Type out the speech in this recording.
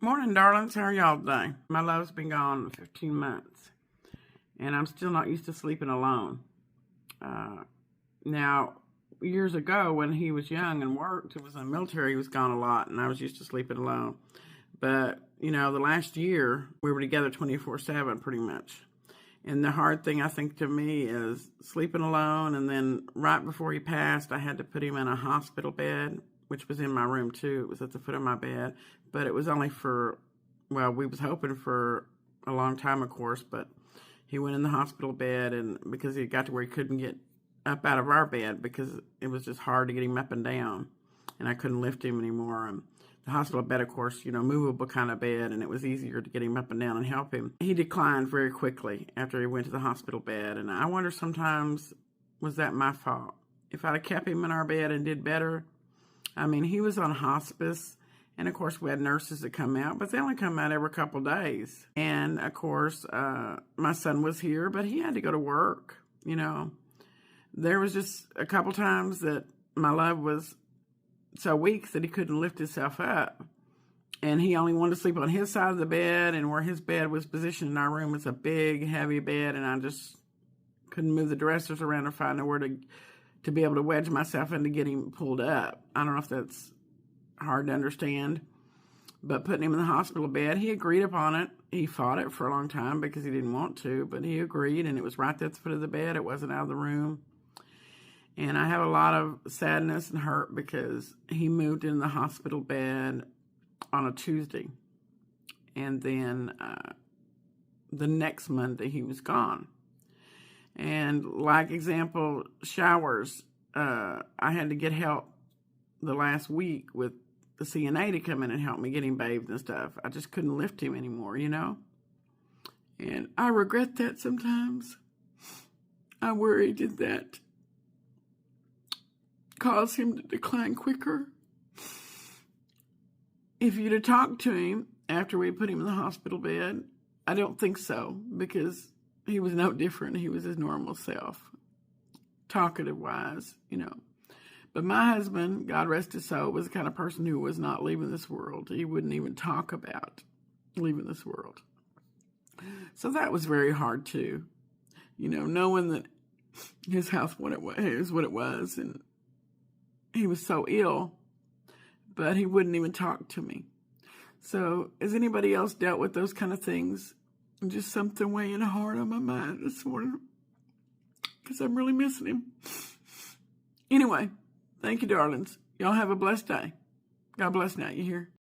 Morning, darlings. How are y'all today? My love's been gone 15 months, and I'm still not used to sleeping alone. Now, years ago, when he was young and worked, he was in the military, he was gone a lot, and I was used to sleeping alone. But, the last year, we were together 24/7 pretty much. And the hard thing, I think, to me is sleeping alone. And then right before he passed, I had to put him in a hospital bed, which was in my room too. It was at the foot of my bed, but it was only for, well, we was hoping for a long time, of course, but he went in the hospital bed, and because he got to where he couldn't get up out of our bed because it was just hard to get him up and down, and I couldn't lift him anymore. And the hospital bed, of course, movable kind of bed, and it was easier to get him up and down and help him. He declined very quickly after he went to the hospital bed, and I wonder sometimes, was that my fault? If I'd have kept him in our bed and did better. I mean, he was on hospice, and of course we had nurses that come out, but they only come out every couple of days. And of course, my son was here, but he had to go to work. There was just a couple times that my love was so weak that he couldn't lift himself up, and he only wanted to sleep on his side of the bed, and where his bed was positioned in our room was a big, heavy bed, and I just couldn't move the dressers around or find nowhere to be able to wedge myself in to get him pulled up. I don't know if that's hard to understand, but putting him in the hospital bed, he agreed upon it. He fought it for a long time because he didn't want to, but he agreed, and it was right there at the foot of the bed. It wasn't out of the room. And I have a lot of sadness and hurt because he moved in the hospital bed on a Tuesday, and then the next Monday he was gone. And like example, showers, I had to get help the last week with the CNA to come in and help me get him bathed and stuff. I just couldn't lift him anymore, And I regret that sometimes. I worry, did that cause him to decline quicker? If you'd have talked to him after we put him in the hospital bed, I don't think so, because he was no different. He was his normal self, talkative-wise, But my husband, God rest his soul, was the kind of person who was not leaving this world. He wouldn't even talk about leaving this world. So that was very hard too, knowing that his health is what it was, and he was so ill, but he wouldn't even talk to me. So has anybody else dealt with those kind of things? Just something weighing hard on my mind this morning because I'm really missing him. Anyway, thank you, darlings. Y'all have a blessed day. God bless now, you hear?